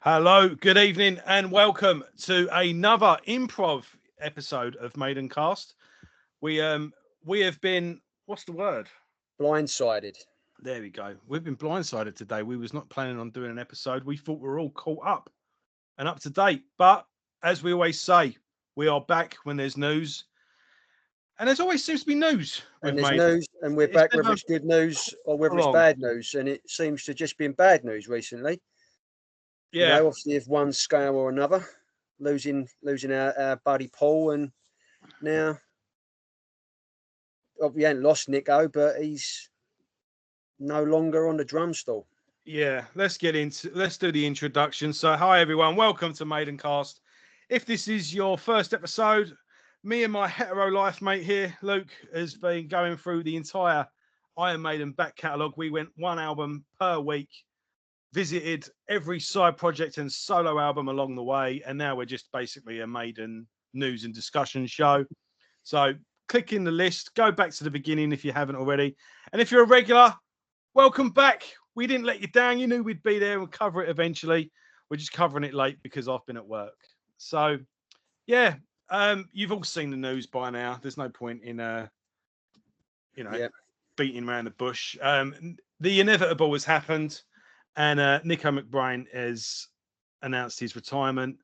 Hello, good evening, and welcome to another improv episode of Maidencast. We have been, what's the word? Blindsided. There we go. We've been blindsided today. We was not planning on doing an episode. We thought we were all caught up and up to date. But as we always say, we are back when there's news. And there's always seems to be news And with there's Maiden. news, and we're It's back whether never it's good news or whether it's long. bad news. And it seems to just been bad news recently. Yeah. Obviously, if one scale or another, losing our buddy Paul, and now we ain't lost Nicko, but he's no longer on the drum stool. Yeah, let's do the introduction. So, hi everyone, welcome to Maidencast. If this is your first episode, me and my hetero life mate here, Luke, has been going through the entire Iron Maiden back catalogue. We went one album per week, visited every side project and solo album along the way, and now we're just basically a Maiden news and discussion show. So, click in the list, go back to the beginning if you haven't already, and if you're a regular, welcome back. We didn't let you down. You knew we'd be there and cover it eventually. We're just covering it late because I've been at work. So, yeah, you've all seen the news by now. There's no point in, Yep. beating around the bush. The inevitable has happened, and Nicko McBrain has announced his retirement.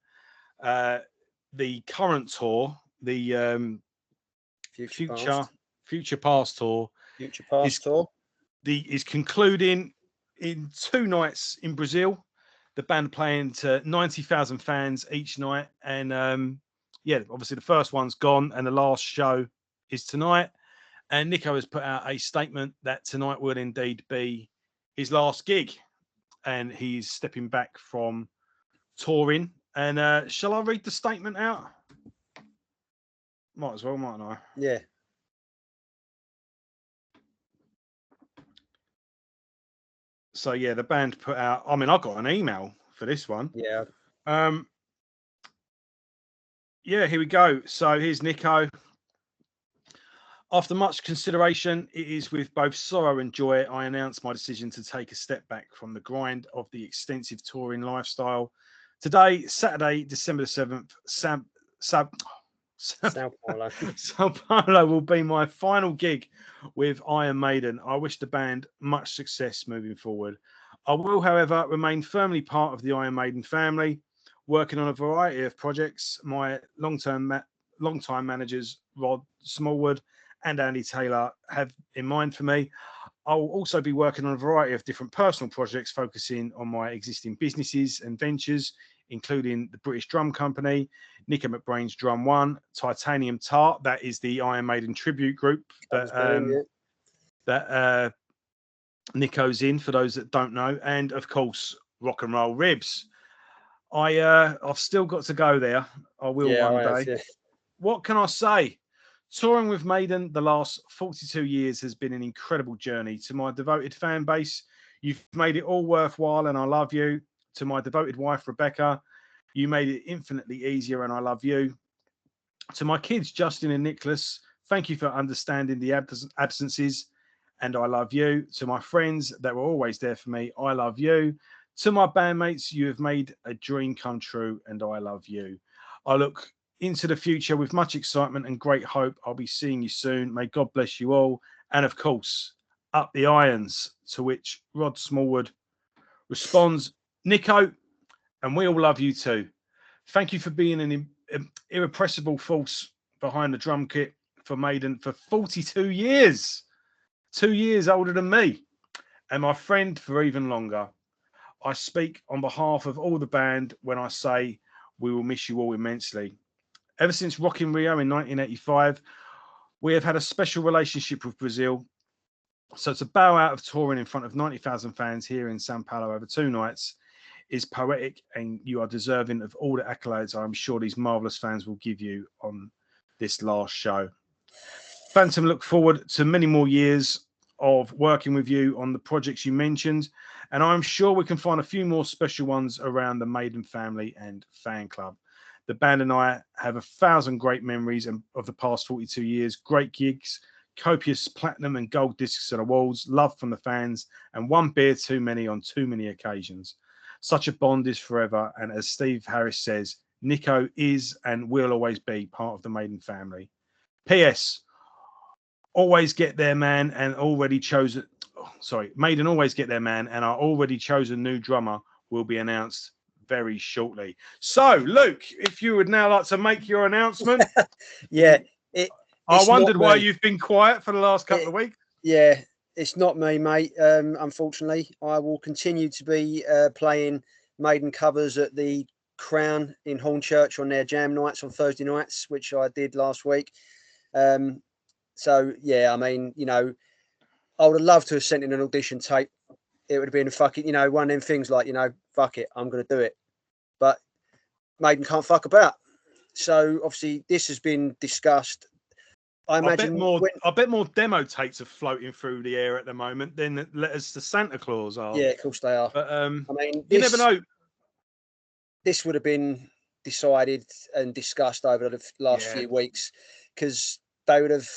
The current tour, the Future Past tour, Future Past is tour. is concluding in 2 nights in Brazil. The band playing to 90,000 fans each night. And yeah, obviously the first one's gone and the last show is tonight. And Nicko has put out a statement that tonight will indeed be his last gig. And he's stepping back from touring. And shall I read the statement out? Might as well, mightn't I? Yeah. So yeah, the band put out. I mean, I got an email for this one. Yeah. Yeah, here we go. So here's Nicko. After much consideration, it is with both sorrow and joy I announce my decision to take a step back from the grind of the extensive touring lifestyle. Today, Saturday, December the 7th, Sao Paulo. Sao Paulo will be my final gig with Iron Maiden. I wish the band much success moving forward. I will, however, remain firmly part of the Iron Maiden family, working on a variety of projects. My long-time managers, Rod Smallwood and Andy Taylor, have in mind for me. I will also be working on a variety of different personal projects, focusing on my existing businesses and ventures, including the British Drum Company, Nicko McBrain's Drum One, Titanium Tart, that is the Iron Maiden tribute group that Nicko's in, for those that don't know, and of course, Rock and Roll Ribs. I've still got to go there. I will one day. Yeah. What can I say? Touring with Maiden the last 42 years has been an incredible journey. To my devoted fan base, you've made it all worthwhile and I love you. To my devoted wife, Rebecca, you made it infinitely easier and I love you. To my kids, Justin and Nicholas, thank you for understanding the absences and I love you. To my friends that were always there for me, I love you. To my bandmates, you have made a dream come true and I love you. I look into the future with much excitement and great hope. I'll be seeing you soon. May God bless you all. And of course, up the irons. To which Rod Smallwood responds, Nicko, and we all love you too. Thank you for being an irrepressible force behind the drum kit for Maiden for 42 years. 2 years older than me. And my friend for even longer. I speak on behalf of all the band when I say we will miss you all immensely. Ever since Rock in Rio in 1985, we have had a special relationship with Brazil. So to bow out of touring in front of 90,000 fans here in Sao Paulo over 2 nights is poetic, and you are deserving of all the accolades I'm sure these marvellous fans will give you on this last show. Phantom, look forward to many more years of working with you on the projects you mentioned, and I'm sure we can find a few more special ones around the Maiden family and fan club. The band and I have 1,000 great memories of the past 42 years, great gigs, copious platinum and gold discs and awards, love from the fans, and one beer too many on too many occasions. Such a bond is forever. And as Steve Harris says, Nicko is and will always be part of the Maiden family. P.S. Always get their man and already chosen. Maiden always get their man, and our already chosen new drummer will be announced very shortly. So, Luke, if you would now like to make your announcement. Yeah. I wondered why you've been quiet for the last couple of weeks. Yeah, it's not me, mate. Unfortunately, I will continue to be playing Maiden covers at the Crown in Hornchurch on their jam nights on Thursday nights, which I did last week. So, yeah, I mean, you know, I would have loved to have sent in an audition tape. It would have been a fucking, you know, one of them things like, you know, fuck it, I'm going to do it. But Maiden can't fuck about. So, obviously, this has been discussed. I imagine I bet more demo tapes are floating through the air at the moment than letters to Santa Claus are. Yeah, of course they are. But I mean, you never know. This would have been decided and discussed over the last few weeks, because they would have,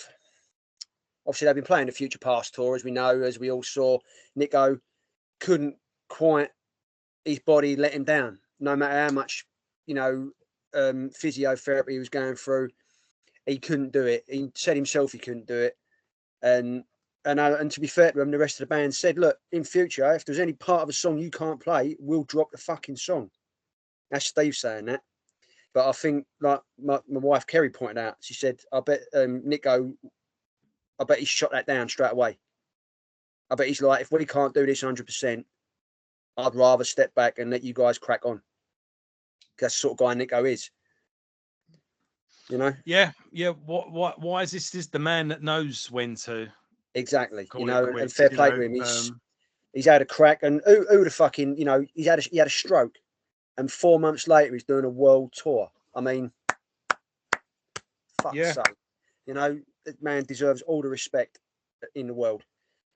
obviously they've been playing the Future Past tour, as we know, as we all saw. Nicko couldn't quite, his body let him down, no matter how much, you know, physiotherapy he was going through. He couldn't do it. He said himself he couldn't do it. And to be fair to him, the rest of the band said, look, in future, if there's any part of a song you can't play, we'll drop the fucking song. That's Steve saying that. But I think, like my wife Kerry pointed out, she said, I bet Nicko, I bet he shot that down straight away. I bet he's like, if we can't do this 100%, I'd rather step back and let you guys crack on. That's the sort of guy Nicko is. You know? Yeah. Why is this the man that knows when to? Exactly. You know, and fair play to him. He's had a crack, and who the fucking, you know, he had a stroke, and 4 months later he's doing a world tour. I mean, fuck's sake. You know, that man deserves all the respect in the world,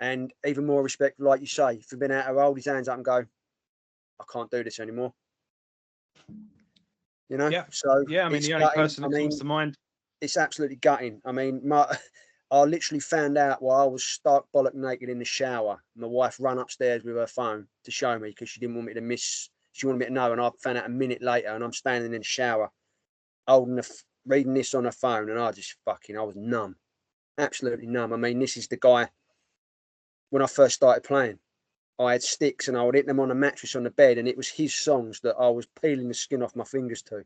and even more respect, like you say, for being able to hold his hands up and go, I can't do this anymore. You know? Yeah. So yeah, I mean, the only person that comes to mind. It's absolutely gutting. I mean, I literally found out while I was stark bollock naked in the shower. My wife ran upstairs with her phone to show me, because she didn't want me to miss. She wanted me to know, and I found out a minute later, and I'm standing in the shower, reading this on her phone, and I was numb, absolutely numb. I mean, this is the guy. When I first started playing, I had sticks, and I would hit them on a mattress on the bed, and it was his songs that I was peeling the skin off my fingers to.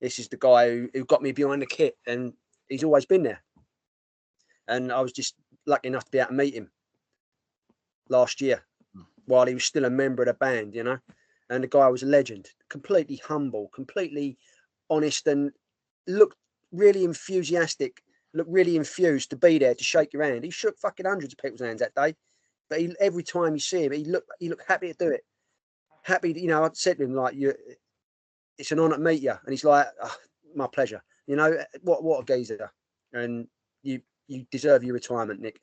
This is the guy who got me behind the kit, and he's always been there. And I was just lucky enough to be able to meet him last year while he was still a member of the band, you know. And the guy was a legend, completely humble, completely honest, and looked really enthusiastic, looked really infused to be there to shake your hand. He shook fucking hundreds of people's hands that day. But every time you see him, he looked happy to do it. Happy, you know, I said to him, like, it's an honour to meet you. And he's like, oh, my pleasure. You know, what a geezer. And you deserve your retirement, Nick.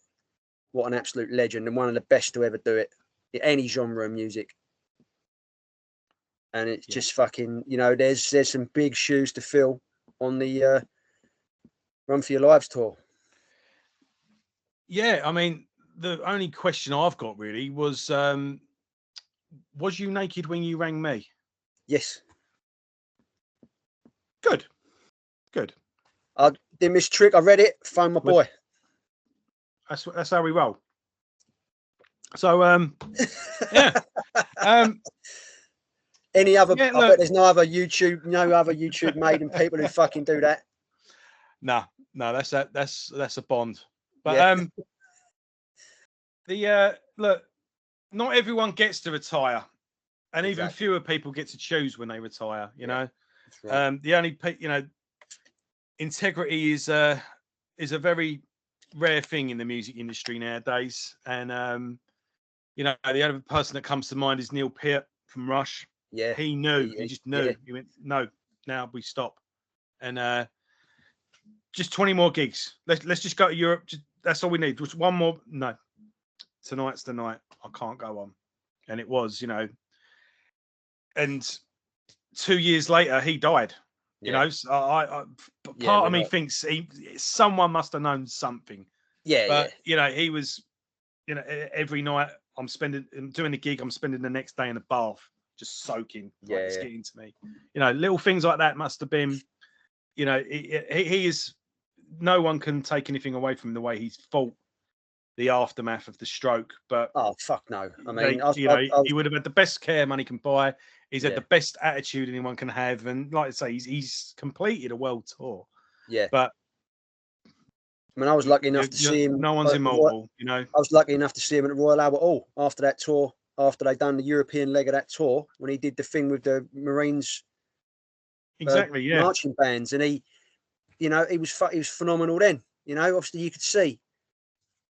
What an absolute legend, and one of the best to ever do it in any genre of music. And it's just fucking, you know, there's some big shoes to fill on the Run for Your Lives tour. Yeah, I mean, the only question I've got really was you naked when you rang me? Yes. Good. I did miss trick. I read it. Phone my boy. That's how we roll. So yeah. Any other? I bet there's no other YouTube Maiden people who fucking do that. No, that's a bond. But look, not everyone gets to retire, and even fewer people get to choose when they retire. You know, right. The only integrity is a very rare thing in the music industry nowadays, and you know, the other person that comes to mind is Neil Peart from Rush. Yeah, he knew. He just knew. Yeah. He went, no, now we stop, and just 20 more gigs. Let's just go to Europe. That's all we need. Just one more. No, tonight's the night. I can't go on. And it was, you know. And 2 years later, he died. You know, so part of me thinks someone must have known something. Yeah, but you know, he was, you know, every night I'm doing the gig. I'm spending the next day in the bath, just soaking. Yeah, Like, it's yeah. getting to me. You know, little things like that must have been. You know, he is. No one can take anything away from the way he's fought the aftermath of the stroke. But Oh fuck no! I mean, I he would have had the best care money can buy. He's had Yeah. the best attitude anyone can have, and like I say, he's completed a world tour. yeah. But I mean, I was lucky enough to see him. no one's immortal, you know. I was lucky enough to see him at the Royal Albert Hall after that tour. After they'd done the European leg of that tour, when he did the thing with the Marines, Exactly, yeah. marching bands, and he, you know, he was phenomenal then. You know, obviously you could see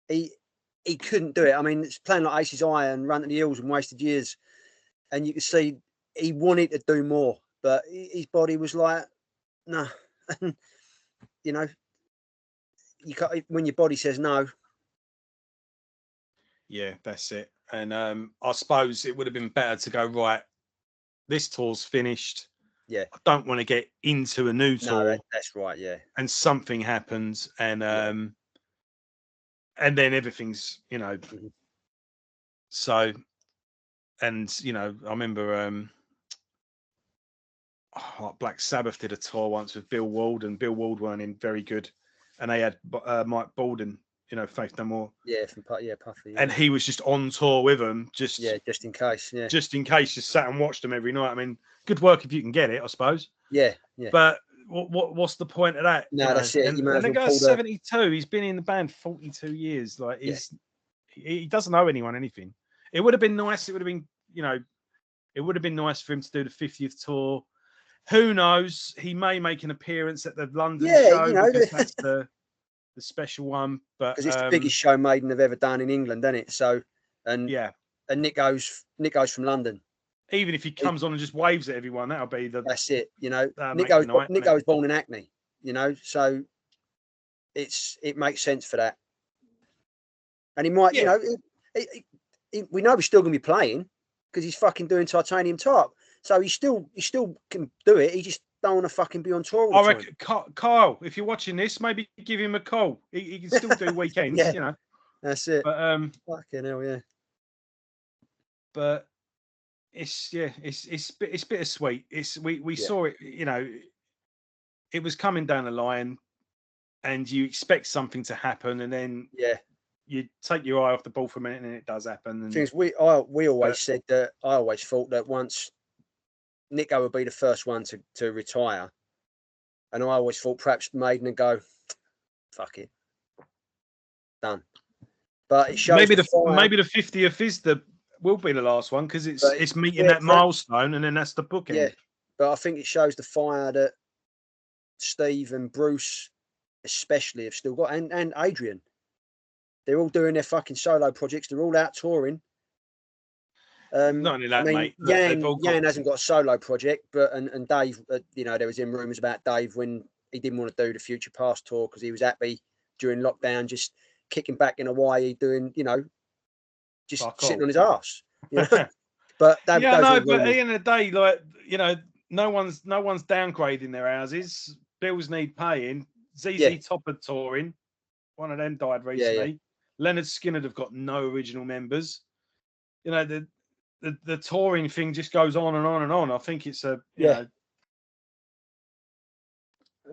he couldn't do it. I mean, it's playing like Ace's Eye and Run to the Hills and Wasted Years, and you could see he wanted to do more, but his body was like, no. Nah. You know, you can't, when your body says no. Yeah, that's it. And I suppose it would have been better to go, right, this tour's finished. Yeah. I don't want to get into a new tour. No, that's right, yeah. And something happens, and and then everything's, you know. Mm-hmm. So, and you know, I remember like Black Sabbath did a tour once with Bill Ward, and Bill Ward weren't in very good, and they had Mike Baldwin, you know, Faith No More. Yeah, from Puffy. Yeah. And he was just on tour with them, just in case. Yeah, just in case, just sat and watched them every night. I mean, good work if you can get it, I suppose. Yeah. But what's the point of that? No, that's it. And the guy's 72. He's been in the band 42 years. Like, he doesn't owe anyone anything. It would have been nice. It would have been, you know, it would have been nice for him to do the 50th tour. Who knows? He may make an appearance at the London show, you know, because that's the special one. But because it's the biggest show Maiden have ever done in England, isn't it? So, and Nicko's from London. Even if he comes on and just waves at everyone, that'll be that's it. You know, Nicko was born in Hackney. You know, so it makes sense for that. And he might, you know, we know he's still going to be playing because he's fucking doing Titanium Top. So he still can do it. He just don't want to fucking be on tour all the time. I reckon, Kyle, if you're watching this, maybe give him a call. He can still do weekends, you know. That's it. But fucking hell, yeah. But it's bittersweet. We saw it, you know. It was coming down the line, and you expect something to happen, and then you take your eye off the ball for a minute, and it does happen. And things we always said that. I always thought that once Nicko would be the first one to retire, and I always thought perhaps Maiden would go, fuck it, done. But it shows maybe the 50th will be the last one, because it's meeting that milestone, and then that's the bookend. Yeah, but I think it shows the fire that Steve and Bruce especially have still got, and Adrian. They're all doing their fucking solo projects. They're all out touring. Not only that, mate. Jan hasn't got a solo project, but and Dave, you know, there was rumours about Dave when he didn't want to do the Future Past tour because he was happy during lockdown, just kicking back in Hawaii, doing, you know, just sitting on his ass. You know? But but at the end of the day, like, you know, no one's downgrading their houses. Bills need paying. ZZ Top are touring. One of them died recently. Leonard Skinner have got no original members. You know, the touring thing just goes on and on and on. I think it's you know,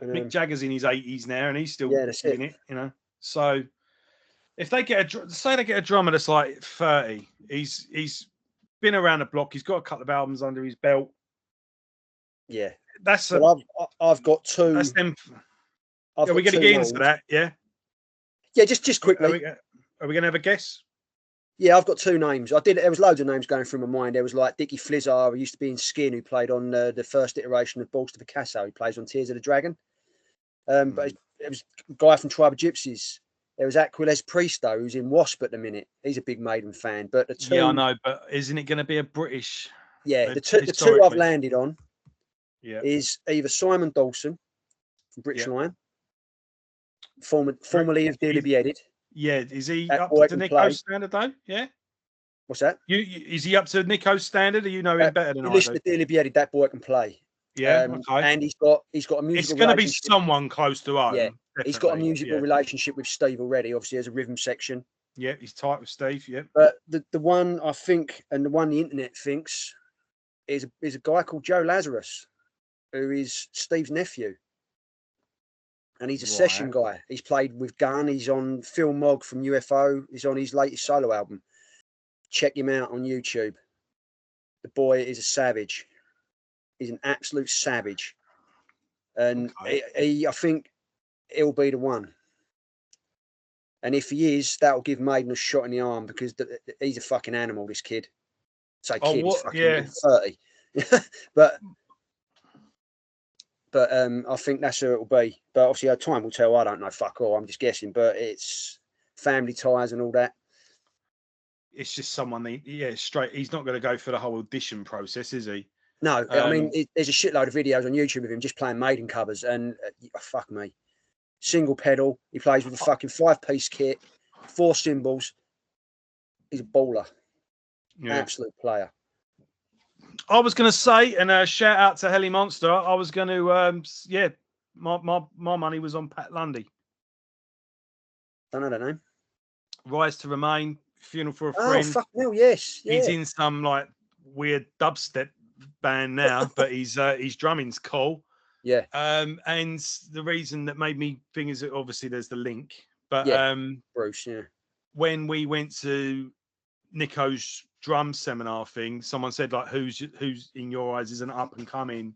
Mick Jagger's in his 80s now, and he's still doing it. You know, so if they get a drummer that's like 30, he's been around the block. He's got a couple of albums under his belt. Yeah, that's I've got two. That's them. We're going to get into that. Yeah. Yeah, just quickly. Are we going to have a guess? Yeah, I've got two names. There was loads of names going through my mind. There was like Dickie Flizzar, who used to be in Skin, who played on the first iteration of Balls to Picasso. He plays on Tears of the Dragon. But it was a guy from Tribe of Gypsies. There was Aquiles Pristo, who's in Wasp at the minute. He's a big Maiden fan. But the two, yeah, I know. But isn't it going to be a British? Yeah, the two I've landed on. Yeah, is either Simon Dawson from British Lion, formerly of Dearly Beheaded. Yeah, is he up to Nicko's standard though? Yeah. What's that? Is he up to Nicko's standard, or you know him better than I do? Listen to Dearly Beheaded, that boy can play. Yeah, okay. And he's got a musical. It's going to be someone close to home. Yeah, he's got a musical relationship with Steve already. Obviously, there's a rhythm section. Yeah, he's tight with Steve. Yeah. But the one I think, and the one the internet thinks, is a guy called Joe Lazarus, who is Steve's nephew. And he's a session guy. He's played with Gunn. He's on Phil Mogg from UFO. He's on his latest solo album. Check him out on YouTube. The boy is a savage. He's an absolute savage. And I think he'll be the one. And if he is, that'll give Maiden a shot in the arm, because he's a fucking animal, this kid. Say kid, he's fucking 30. But I think that's who it'll be. But obviously, time will tell. I don't know, fuck all. I'm just guessing. But it's family ties and all that. It's just someone, straight. He's not going to go for the whole audition process, is he? No, I mean, there's a shitload of videos on YouTube of him just playing Maiden covers, and fuck me, single pedal. He plays with a fucking 5-piece kit, 4 cymbals. He's a baller, absolute player. I was going to say, and shout out to Helly Monster. I was going to, my money was on Pat Lundy. Don't know that name. Rise to Remain, Funeral for a Friend. Oh fuck no, yes. Yeah. He's in some like weird dubstep band now, but his drumming's cool. Yeah. And the reason that made me think is that obviously there's the link, but Bruce, when we went to Nicko's drum seminar thing, someone said like, who's in your eyes is an up and coming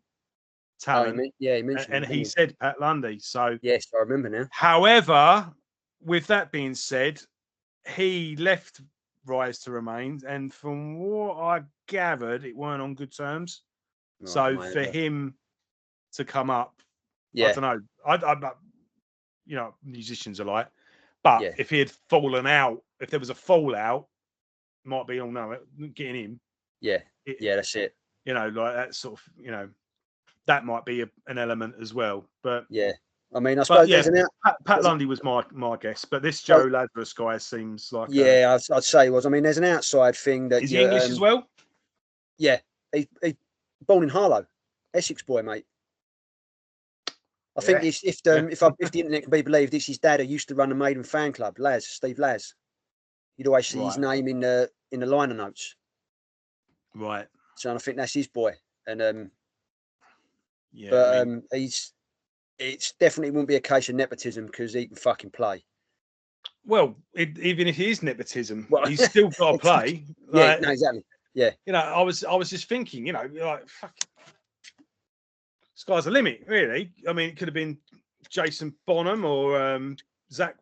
talent? He mentioned and he said Pat Lundy. So yes, I remember now. However, with that being said, he left Rise to Remain, and from what I gathered, it weren't on good terms. Right, so for him to come up, I don't know. I musicians are like, but if he had fallen out, if there was a fallout, it might be getting him. Yeah, that's it. Like that sort of, that might be an element as well. But I mean, I suppose Pat Lundy was my guess, but this Joe Lazarus guy seems like I'd say he was. I mean, there's an outside thing that is he English as well? Yeah, he's born in Harlow, Essex boy, mate. I think if the internet can be believed, it's his dad who used to run the Maiden fan club, Steve Laz. You'd always see his name in the liner notes. Right. So I think that's his boy, and it's definitely won't be a case of nepotism, because he can fucking play. Well, even if he is nepotism, he's still got to play. Exactly. Yeah. I was just thinking, like, fuck, sky's the limit, really. I mean, it could have been Jason Bonham or Zach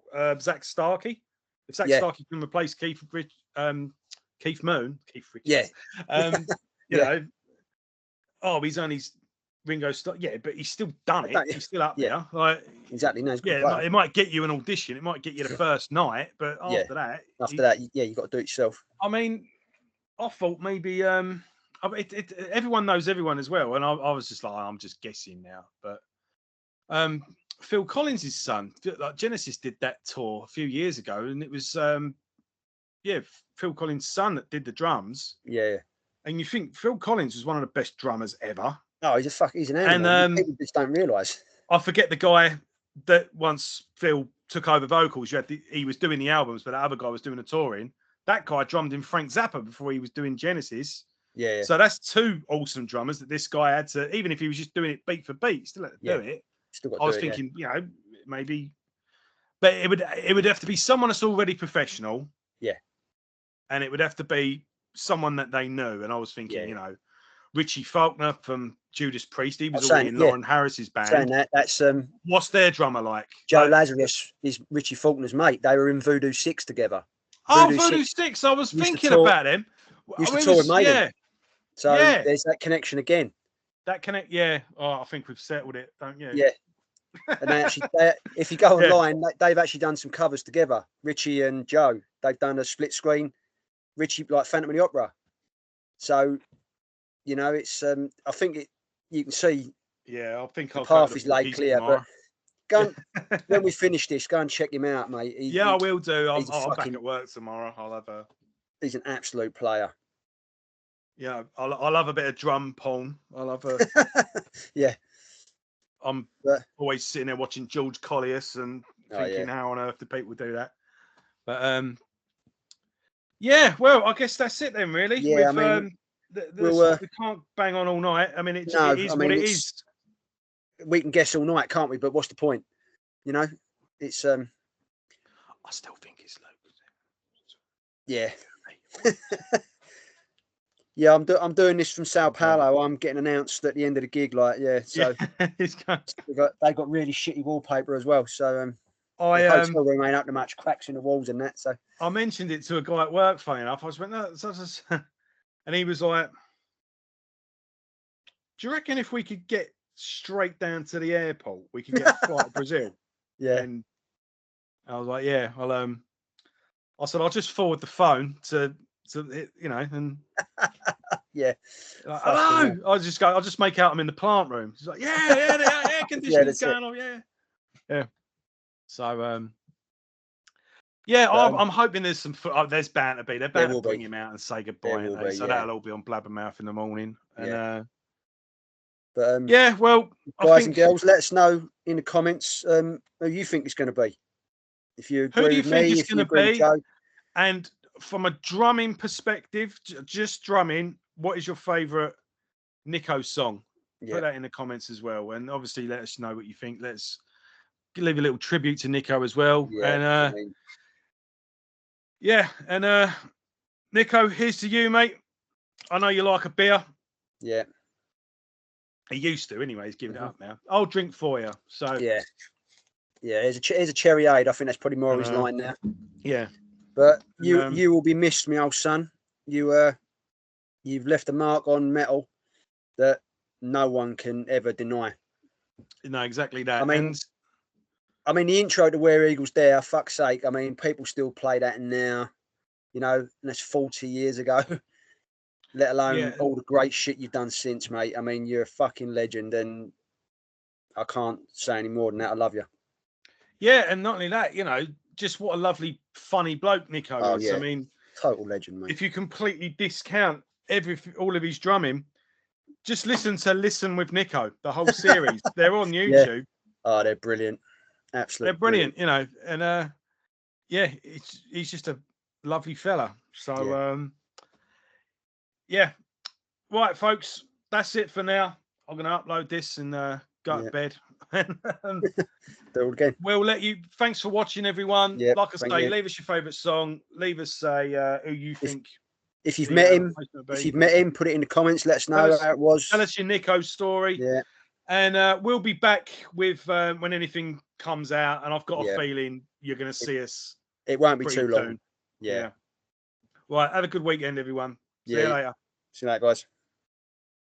Starkey. If Zach Starkey can replace Keith Moon, Keith Richards. He's only Ringo Starr, but he's still done it. He's still up there. Like, exactly. No, it might get you an audition. It might get you the first night, but after that, you got to do it yourself. I mean, I thought maybe everyone knows everyone as well, and I was just like, I'm just guessing now. But Phil Collins' son, like Genesis, did that tour a few years ago, and it was Phil Collins' son that did the drums. Yeah. And you think Phil Collins was one of the best drummers ever. Oh, he's an animal. And people just don't realise. I forget the guy that once Phil took over vocals. He was doing the albums, but the other guy was doing the touring. That guy drummed in Frank Zappa before he was doing Genesis. Yeah. So that's 2 awesome drummers that this guy had to, even if he was just doing it beat for beat, still had to do it. I was thinking, maybe, but it would have to be someone that's already professional. Yeah. And it would have to be someone that they knew. And I was thinking, Richie Faulkner from Judas Priest. He was already in Lauren Harris's band. Saying that's what's their drummer like? Joe Lazarus is Richie Faulkner's mate. They were in Voodoo 6 together. Voodoo 6. I was thinking about him. Used to tour with Maiden. Yeah. So there's that connection again. That connect, I think we've settled it, don't you? Yeah. And they actually, if you go online, they've actually done some covers together. Richie and Joe. They've done a split screen. Richie, like Phantom of the Opera. So, it's I think you can see. Yeah, I think the path is laid clear. Tomorrow. But when we finish this, go and check him out, mate. I will do. I'll back at work tomorrow. I'll have a. He's an absolute player. Yeah, I'll have a bit of drum porn. I'll have a. Yeah. I'm always sitting there watching George Collius and thinking, how on earth do people do that? But well, I guess that's it then, really. Yeah, we can't bang on all night. I mean, it is what it is. We can guess all night, can't we? But what's the point? You know, it's I still think it's Luke. Yeah. Yeah, I'm doing this from Sao Paulo. I'm getting announced at the end of the gig, like, so they got really shitty wallpaper as well. So the hotel room ain't up to much, cracks in the walls and that. So I mentioned it to a guy at work, funny enough. I was went, no, and he was like, do you reckon if we could get straight down to the airport, we can get a flight to Brazil? Yeah. And I was like, yeah. Well, I said, I'll just forward the phone to and yeah. Like, hello. I'll just make out I'm in the plant room. He's like, yeah, the air conditioning's going on, yeah. So I'm hoping there's some. There's bound to be. They're bound to bring him out and say goodbye, so that'll all be on Blabbermouth in the morning. And well, guys and girls, let us know in the comments who you think it's going to be. If you agree with me, if you agree with Joe. And from a drumming perspective, just drumming, what is your favourite Nicko song? Put that in the comments as well, and obviously let us know what you think. Let's leave a little tribute to Nicko as well. And Nicko, here's to you, mate. I know you like a beer. Yeah. He used to, anyway. He's giving it up now. I'll drink for you. So yeah. Here's a cherry aid. I think that's probably more of his line now. Yeah. But you will be missed, my old son. You've left a mark on metal that no one can ever deny. No, exactly that. I mean, the intro to Where Eagles Dare, fuck's sake. I mean, people still play that now. And that's 40 years ago. Let alone all the great shit you've done since, mate. I mean, you're a fucking legend, and I can't say any more than that. I love you. Yeah, and not only that, just what a lovely, funny bloke Nicko is. Yeah. I mean, total legend, mate. If you completely discount all of his drumming, just listen with Nicko, the whole series. They're on YouTube. Yeah. Oh, they're brilliant. Absolutely. They're brilliant, and he's just a lovely fella. So right, folks, that's it for now. I'm going to upload this and go to bed. Do it again. We'll let you. Thanks for watching, everyone. Yep, like I say, leave us your favourite song. Leave us who you think. If you've met him, put it in the comments. Let us know how it was. Tell us your Nicko story. Yeah. And we'll be back with when anything comes out. And I've got a feeling you're going to see us. It won't be too long. Yeah. Right. Have a good weekend, everyone. See you later. See you later, guys.